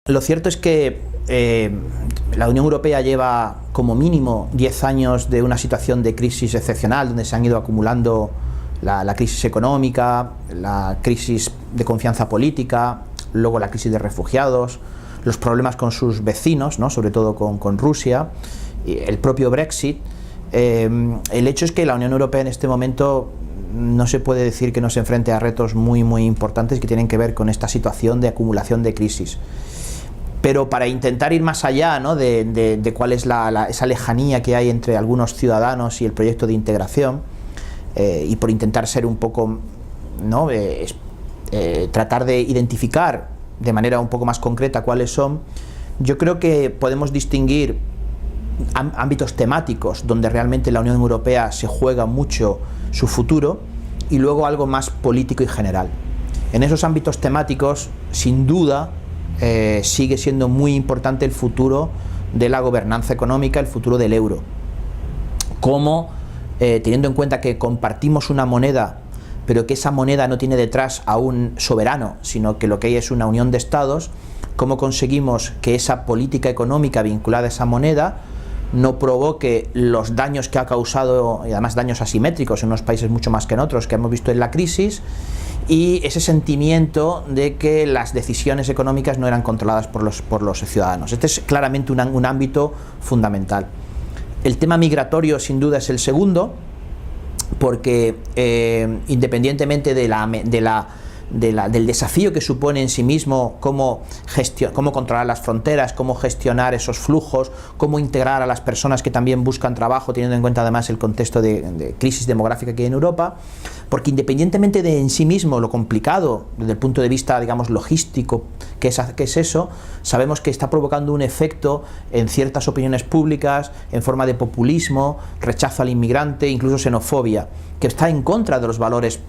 Lo cierto es que la Unión Europea lleva como mínimo 10 años de una situación de crisis excepcional, donde se han ido acumulando la crisis económica, la crisis de confianza política, luego la crisis de refugiados, los problemas con sus vecinos, ¿no?, sobre todo con Rusia, el propio Brexit. El hecho es que la Unión Europea en este momento no se puede decir que no se enfrente a retos muy importantes que tienen que ver con esta situación de acumulación de crisis. Pero para intentar ir más allá, ¿no?, de cuál es esa lejanía que hay entre algunos ciudadanos y el proyecto de integración, y por intentar ser un poco, ¿no?, tratar de identificar de manera un poco más concreta cuáles son, yo creo que podemos distinguir ámbitos temáticos donde realmente la Unión Europea se juega mucho su futuro, y luego algo más político y general. En esos ámbitos temáticos, sin duda, sigue siendo muy importante el futuro de la gobernanza económica, el futuro del euro. Cómo, teniendo en cuenta que compartimos una moneda, pero que esa moneda no tiene detrás a un soberano, sino que lo que hay es una unión de estados, cómo conseguimos que esa política económica vinculada a esa moneda no provoque los daños que ha causado, y además daños asimétricos en unos países mucho más que en otros, que hemos visto en la crisis, y ese sentimiento de que las decisiones económicas no eran controladas por los ciudadanos. Este es claramente un ámbito fundamental. El tema migratorio sin duda es el segundo, porque independientemente del desafío que supone en sí mismo cómo controlar las fronteras, cómo gestionar esos flujos, cómo integrar a las personas que también buscan trabajo, teniendo en cuenta además el contexto de crisis demográfica que hay en Europa, porque independientemente de en sí mismo lo complicado desde el punto de vista, digamos, logístico que es eso, sabemos que está provocando un efecto en ciertas opiniones públicas en forma de populismo, rechazo al inmigrante, incluso xenofobia, que está en contra de los valores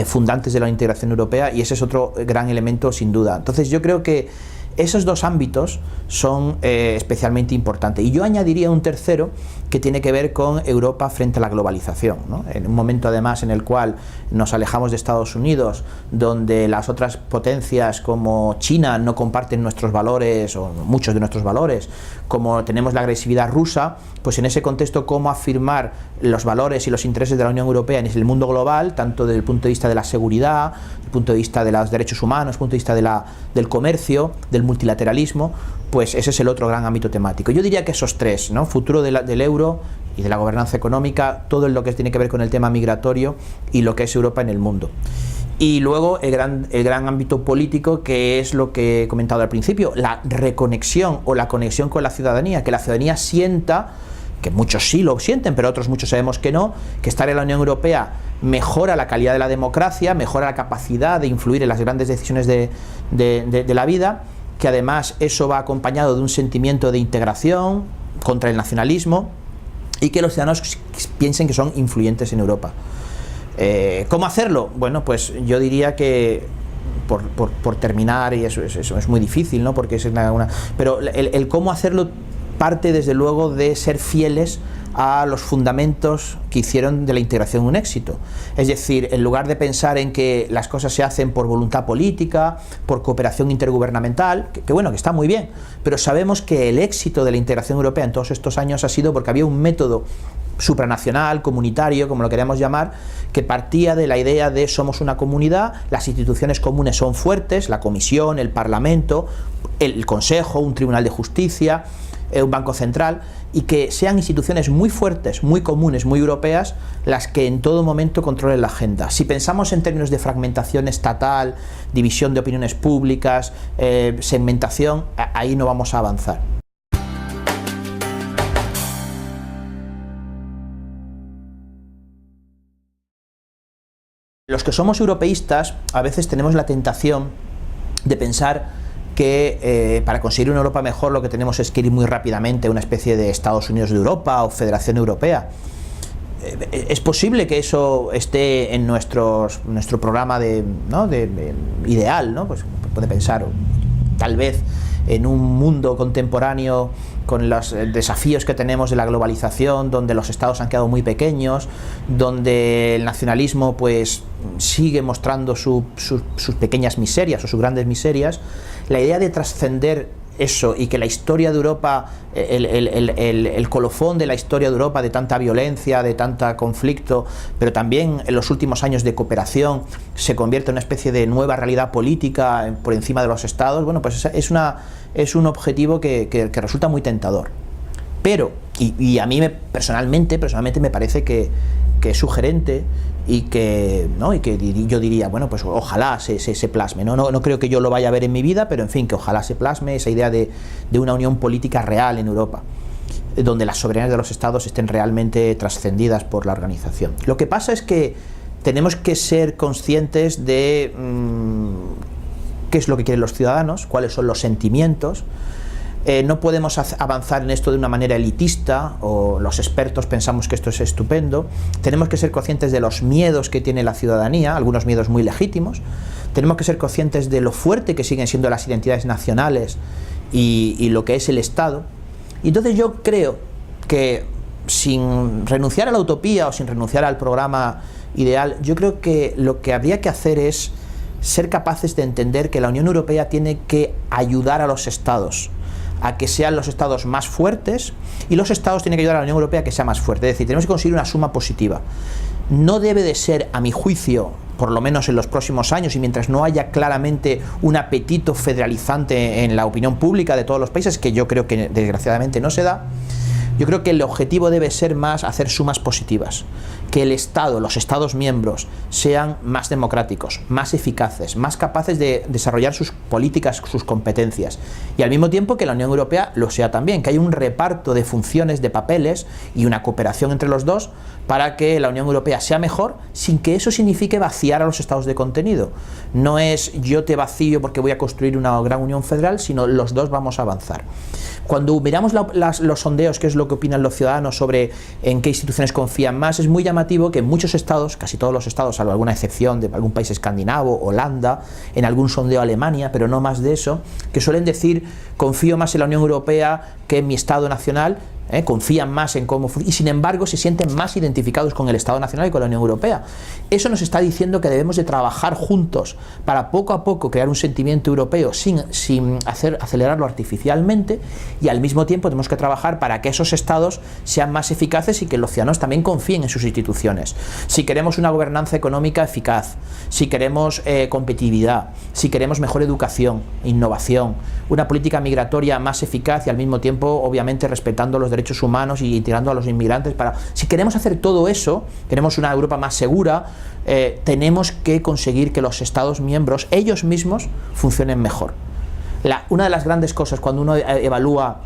fundantes de la integración europea, y ese es otro gran elemento sin duda. Entonces yo creo que esos dos ámbitos son especialmente importantes, y yo añadiría un tercero que tiene que ver con Europa frente a la globalización, ¿no? En un momento además en el cual nos alejamos de Estados Unidos, donde las otras potencias como China no comparten nuestros valores o muchos de nuestros valores, como tenemos la agresividad rusa, pues en ese contexto cómo afirmar los valores y los intereses de la Unión Europea en el mundo global, tanto desde el punto de vista de la seguridad, desde el punto de vista de los derechos humanos, desde el punto de vista del comercio, del multilateralismo, pues ese es el otro gran ámbito temático. Yo diría que esos tres, ¿no?, futuro del euro y de la gobernanza económica, todo lo que tiene que ver con el tema migratorio y lo que es Europa en el mundo. Y luego el gran ámbito político, que es lo que he comentado al principio, la reconexión o la conexión con la ciudadanía, que la ciudadanía sienta, que muchos sí lo sienten, pero otros muchos sabemos que no, que estar en la Unión Europea mejora la calidad de la democracia, mejora la capacidad de influir en las grandes decisiones de la vida, que además eso va acompañado de un sentimiento de integración contra el nacionalismo, y que los ciudadanos piensen que son influyentes en Europa. ¿Cómo hacerlo? Bueno, pues yo diría que por terminar, y eso es muy difícil, ¿no?, porque es pero el cómo hacerlo parte desde luego de ser fieles a los fundamentos que hicieron de la integración un éxito. Es decir, en lugar de pensar en que las cosas se hacen por voluntad política, por cooperación intergubernamental, que bueno, que está muy bien, pero sabemos que el éxito de la integración europea en todos estos años ha sido porque había un método supranacional, comunitario, como lo queramos llamar, que partía de la idea de somos una comunidad, las instituciones comunes son fuertes, la Comisión, el Parlamento, el Consejo, un Tribunal de Justicia, un Banco Central, y que sean instituciones muy fuertes, muy comunes, muy europeas, las que en todo momento controlen la agenda. Si pensamos en términos de fragmentación estatal, división de opiniones públicas, segmentación, ahí no vamos a avanzar. Los que somos europeístas a veces tenemos la tentación de pensar que para conseguir una Europa mejor lo que tenemos es que ir muy rápidamente a una especie de Estados Unidos de Europa o Federación Europea. Es posible que eso esté en nuestro programa ideal, ¿no? Pues puede pensar, tal vez en un mundo contemporáneo con los desafíos que tenemos de la globalización, donde los estados han quedado muy pequeños, donde el nacionalismo pues sigue mostrando sus pequeñas miserias o sus grandes miserias, la idea de trascender eso, y que la historia de Europa, el colofón de la historia de Europa, de tanta violencia, de tanto conflicto, pero también en los últimos años de cooperación, se convierte en una especie de nueva realidad política por encima de los estados, bueno, pues es un objetivo que resulta muy tentador. Pero, y a mí personalmente me parece que es sugerente y que yo diría, bueno, pues ojalá se plasme, no creo que yo lo vaya a ver en mi vida, pero en fin, que ojalá se plasme esa idea de una unión política real en Europa, donde las soberanías de los estados estén realmente trascendidas por la organización. Lo que pasa es que tenemos que ser conscientes de qué es lo que quieren los ciudadanos, cuáles son los sentimientos. No podemos avanzar en esto de una manera elitista, o los expertos pensamos que esto es estupendo. Tenemos que ser conscientes de los miedos que tiene la ciudadanía, algunos miedos muy legítimos. Tenemos que ser conscientes de lo fuerte que siguen siendo las identidades nacionales y lo que es el Estado. Y entonces yo creo que, sin renunciar a la utopía o sin renunciar al programa ideal, yo creo que lo que habría que hacer es ser capaces de entender que la Unión Europea tiene que ayudar a los Estados a que sean los estados más fuertes, y los estados tienen que ayudar a la Unión Europea a que sea más fuerte. Es decir, tenemos que conseguir una suma positiva. No debe de ser, a mi juicio, por lo menos en los próximos años, y mientras no haya claramente un apetito federalizante en la opinión pública de todos los países, que yo creo que desgraciadamente no se da, yo creo que el objetivo debe ser más hacer sumas positivas, que el Estado, los Estados miembros, sean más democráticos, más eficaces, más capaces de desarrollar sus políticas, sus competencias, y al mismo tiempo que la Unión Europea lo sea también, que haya un reparto de funciones, de papeles y una cooperación entre los dos para que la Unión Europea sea mejor, sin que eso signifique vaciar a los Estados de contenido. No es yo te vacío porque voy a construir una gran unión federal, sino los dos vamos a avanzar. Cuando miramos los sondeos, que es lo que opinan los ciudadanos sobre en qué instituciones confían más, es muy llamativo que en muchos estados, casi todos los estados, salvo alguna excepción de algún país escandinavo, Holanda, en algún sondeo Alemania, pero no más de eso, que suelen decir confío más en la Unión Europea que en mi Estado nacional, confían más en cómo funciona, y sin embargo se sienten más identificados con el Estado nacional y con la Unión Europea. Eso nos está diciendo que debemos de trabajar juntos para poco a poco crear un sentimiento europeo sin acelerarlo artificialmente, y al mismo tiempo tenemos que trabajar para que esos estados sean más eficaces y que los ciudadanos también confíen en sus instituciones. Si queremos una gobernanza económica eficaz, si queremos competitividad, si queremos mejor educación, innovación, una política migratoria más eficaz y al mismo tiempo obviamente respetando los derechos humanos y tirando a los inmigrantes, si queremos hacer todo eso, queremos una Europa más segura, tenemos que conseguir que los Estados miembros ellos mismos funcionen mejor. Una de las grandes cosas cuando uno evalúa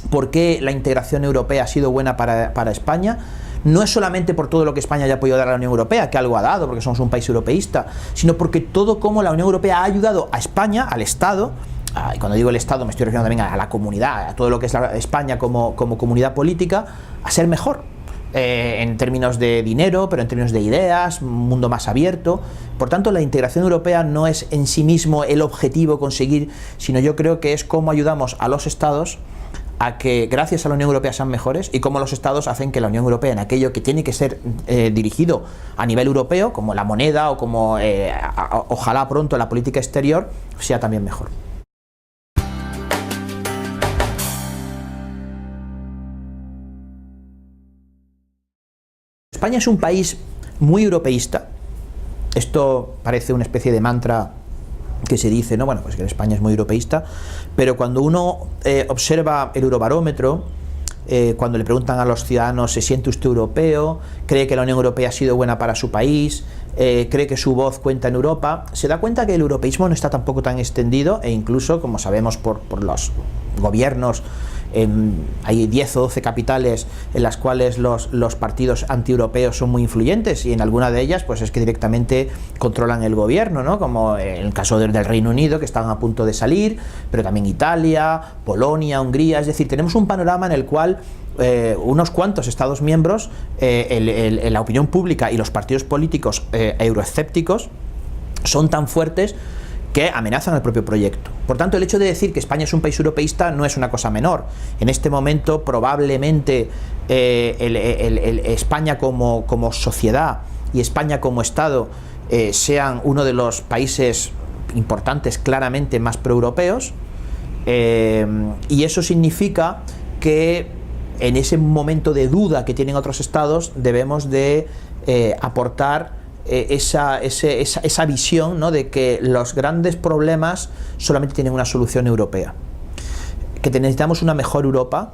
por qué la integración europea ha sido buena para España, no es solamente por todo lo que España haya podido dar a la Unión Europea, que algo ha dado porque somos un país europeísta, sino porque todo como la Unión Europea ha ayudado a España, al Estado, y cuando digo el Estado me estoy refiriendo también a la comunidad, a todo lo que es España como comunidad política, a ser mejor, en términos de dinero, pero en términos de ideas, un mundo más abierto. Por tanto, la integración europea no es en sí mismo el objetivo conseguir, sino yo creo que es cómo ayudamos a los Estados a que gracias a la Unión Europea sean mejores, y cómo los Estados hacen que la Unión Europea, en aquello que tiene que ser dirigido a nivel europeo, como la moneda o como ojalá pronto la política exterior, sea también mejor. España es un país muy europeísta. Esto parece una especie de mantra que se dice, ¿no? Bueno, pues que España es muy europeísta, pero cuando uno observa el Eurobarómetro, cuando le preguntan a los ciudadanos, ¿se siente usted europeo? ¿Cree que la Unión Europea ha sido buena para su país? ¿Cree que su voz cuenta en Europa? Se da cuenta que el europeísmo no está tampoco tan extendido, e incluso, como sabemos por los gobiernos, hay 10 o 12 capitales en las cuales los partidos antieuropeos son muy influyentes, y en alguna de ellas pues es que directamente controlan el gobierno, ¿no? Como en el caso del Reino Unido, que están a punto de salir, pero también Italia, Polonia, Hungría. Es decir, tenemos un panorama en el cual unos cuantos Estados miembros, la opinión pública y los partidos políticos euroescépticos son tan fuertes que amenazan al propio proyecto. Por tanto, el hecho de decir que España es un país europeísta no es una cosa menor. En este momento, probablemente, España como sociedad y España como Estado sean uno de los países importantes, claramente más proeuropeos, Y eso significa que en ese momento de duda que tienen otros estados debemos de aportar esa visión, ¿no?, de que los grandes problemas solamente tienen una solución europea, que necesitamos una mejor Europa,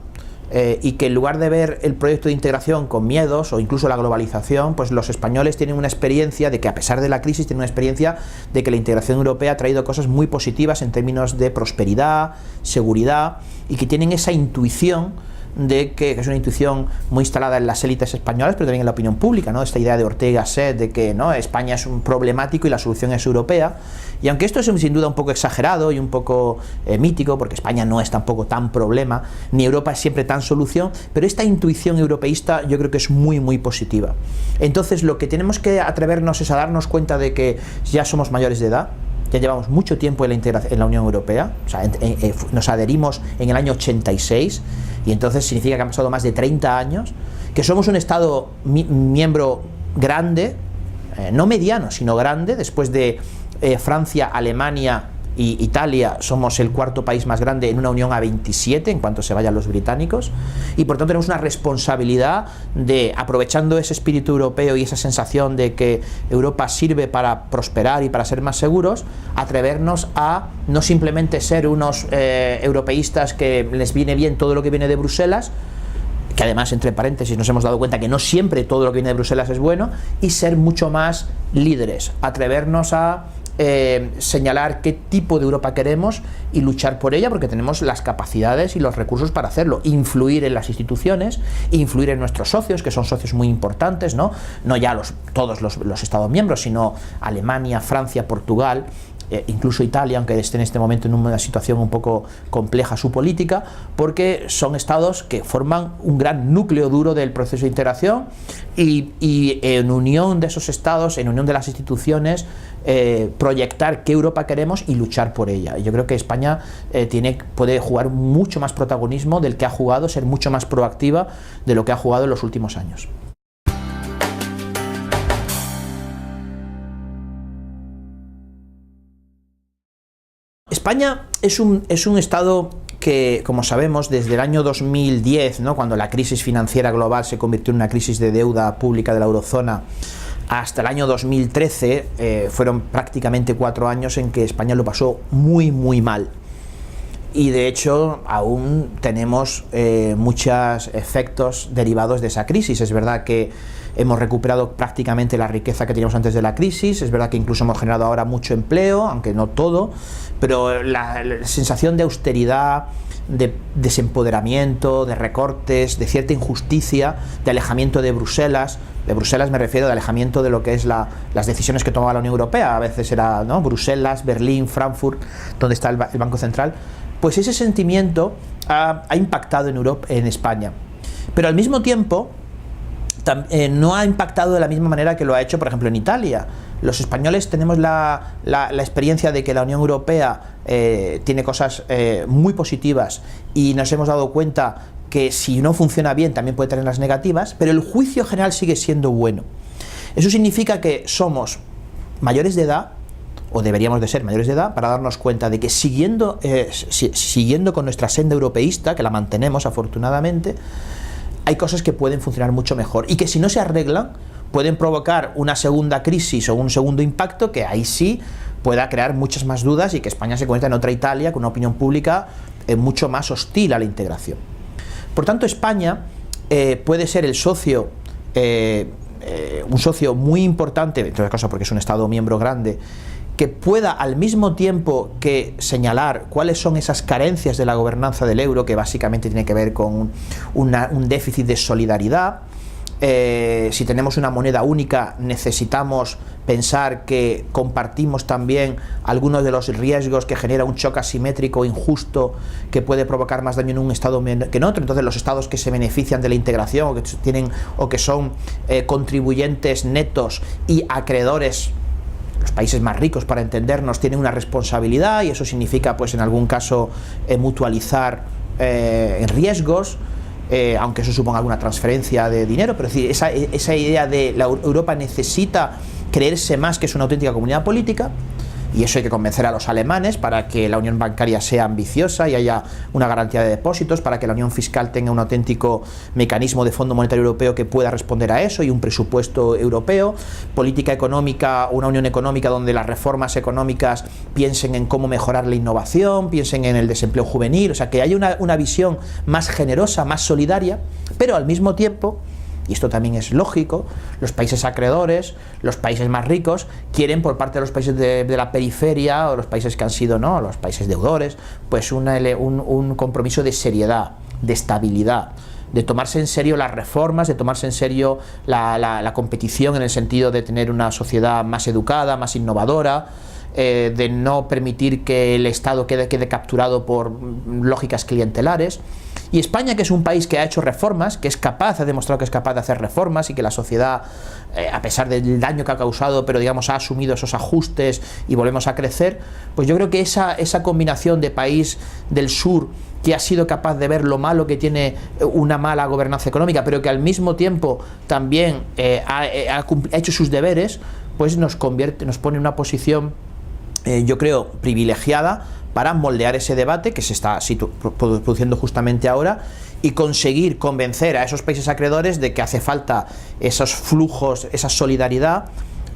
y que en lugar de ver el proyecto de integración con miedos o incluso la globalización, pues los españoles tienen una experiencia de que, a pesar de la crisis, tienen una experiencia de que la integración europea ha traído cosas muy positivas en términos de prosperidad, seguridad, y que tienen esa intuición de que es una intuición muy instalada en las élites españolas, pero también en la opinión pública, ¿no? Esta idea de Ortega y Gasset de que, ¿no?, España es un problemático y la solución es europea. Y aunque esto es sin duda un poco exagerado y un poco mítico, porque España no es tampoco tan problema, ni Europa es siempre tan solución, pero esta intuición europeísta yo creo que es muy, muy positiva. Entonces, lo que tenemos que atrevernos es a darnos cuenta de que ya somos mayores de edad, ya llevamos mucho tiempo en la Unión Europea, o sea, nos adherimos en el año 86, y entonces significa que han pasado más de 30 años, que somos un Estado miembro grande, no mediano, sino grande. Después de Francia, Alemania y Italia, somos el cuarto país más grande en una unión a 27 en cuanto se vayan los británicos, y por tanto tenemos una responsabilidad de, aprovechando ese espíritu europeo y esa sensación de que Europa sirve para prosperar y para ser más seguros, atrevernos a no simplemente ser unos europeístas que les viene bien todo lo que viene de Bruselas, que además, entre paréntesis, nos hemos dado cuenta que no siempre todo lo que viene de Bruselas es bueno, y ser mucho más líderes, atrevernos a señalar qué tipo de Europa queremos y luchar por ella, porque tenemos las capacidades y los recursos para hacerlo, influir en las instituciones, influir en nuestros socios, que son socios muy importantes, no ya todos los Estados miembros, sino Alemania, Francia, Portugal, incluso Italia, aunque esté en este momento en una situación un poco compleja su política, porque son estados que forman un gran núcleo duro del proceso de integración, y en unión de esos estados, en unión de las instituciones, proyectar qué Europa queremos y luchar por ella. Yo creo que España puede jugar mucho más protagonismo del que ha jugado, ser mucho más proactiva de lo que ha jugado en los últimos años. España es un estado que, como sabemos, desde el año 2010, ¿no?, cuando la crisis financiera global se convirtió en una crisis de deuda pública de la eurozona, hasta el año 2013, fueron prácticamente 4 años en que España lo pasó muy, muy mal. Y de hecho aún tenemos muchos efectos derivados de esa crisis. Es verdad que hemos recuperado prácticamente la riqueza que teníamos antes de la crisis, es verdad que incluso hemos generado ahora mucho empleo, aunque no todo, pero la sensación de austeridad, de desempoderamiento, de recortes, de cierta injusticia, de alejamiento de Bruselas me refiero de alejamiento de lo que es las decisiones que tomaba la Unión Europea. A veces era, ¿no?, Bruselas, Berlín, Frankfurt, donde está el Banco Central. Pues ese sentimiento ha impactado en España, pero al mismo tiempo no ha impactado de la misma manera que lo ha hecho, por ejemplo, en Italia. Los españoles tenemos la experiencia de que la Unión Europea tiene cosas muy positivas, y nos hemos dado cuenta que si no funciona bien también puede tener las negativas, pero el juicio general sigue siendo bueno. Eso significa que somos mayores de edad, o deberíamos de ser mayores de edad, para darnos cuenta de que siguiendo con nuestra senda europeísta, que la mantenemos afortunadamente, hay cosas que pueden funcionar mucho mejor, y que si no se arreglan pueden provocar una segunda crisis o un segundo impacto que ahí sí pueda crear muchas más dudas, y que España se convierta en otra Italia con una opinión pública mucho más hostil a la integración. Por tanto, España puede ser el socio, un socio muy importante, entre otras cosas porque es un Estado miembro grande, que pueda al mismo tiempo que señalar cuáles son esas carencias de la gobernanza del euro, que básicamente tiene que ver con un déficit de solidaridad. Si tenemos una moneda única, necesitamos pensar que compartimos también algunos de los riesgos que genera un choque asimétrico injusto, que puede provocar más daño en un estado que en otro. Entonces, los estados que se benefician de la integración o que son contribuyentes netos y acreedores, los países más ricos, para entendernos, tienen una responsabilidad, y eso significa, pues en algún caso, mutualizar en riesgos, aunque eso suponga alguna transferencia de dinero. Pero es decir, esa idea de la Europa necesita creerse más que es una auténtica comunidad política, y eso hay que convencer a los alemanes para que la unión bancaria sea ambiciosa y haya una garantía de depósitos, para que la unión fiscal tenga un auténtico mecanismo de Fondo Monetario Europeo que pueda responder a eso, y un presupuesto europeo, política económica, una unión económica donde las reformas económicas piensen en cómo mejorar la innovación, piensen en el desempleo juvenil, o sea, que haya una visión más generosa, más solidaria, pero al mismo tiempo, y esto también es lógico, los países acreedores, los países más ricos, quieren por parte de los países de la periferia, o los países que han sido, ¿no?, los países deudores, pues un compromiso de seriedad, de estabilidad, de tomarse en serio las reformas, de tomarse en serio la competición, en el sentido de tener una sociedad más educada, más innovadora, de no permitir que el Estado quede capturado por lógicas clientelares. Y España, que es un país que ha hecho reformas, que es capaz, ha demostrado que es capaz de hacer reformas, y que la sociedad, a pesar del daño que ha causado, pero digamos ha asumido esos ajustes y volvemos a crecer, pues yo creo que esa combinación de país del sur que ha sido capaz de ver lo malo que tiene una mala gobernanza económica, pero que al mismo tiempo también ha hecho sus deberes, pues nos pone en una posición, yo creo, privilegiada para moldear ese debate que se está produciendo justamente ahora, y conseguir convencer a esos países acreedores de que hace falta esos flujos, esa solidaridad,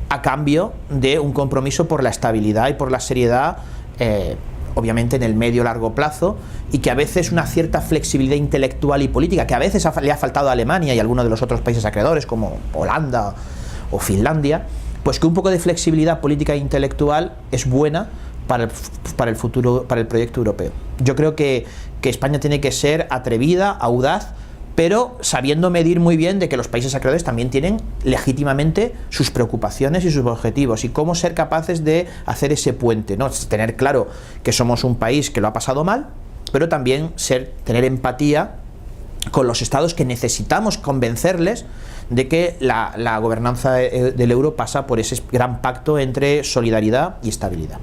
a cambio de un compromiso por la estabilidad y por la seriedad, obviamente en el medio largo plazo, y que a veces una cierta flexibilidad intelectual y política, que a veces le ha faltado a Alemania y a algunos de los otros países acreedores como Holanda o Finlandia, pues que un poco de flexibilidad política e intelectual es buena para el futuro, para el proyecto europeo. Yo creo que España tiene que ser atrevida, audaz, pero sabiendo medir muy bien de que los países acreedores también tienen legítimamente sus preocupaciones y sus objetivos, y cómo ser capaces de hacer ese puente, ¿no? Tener claro que somos un país que lo ha pasado mal, pero también tener empatía con los estados, que necesitamos convencerles de que la gobernanza del euro pasa por ese gran pacto entre solidaridad y estabilidad.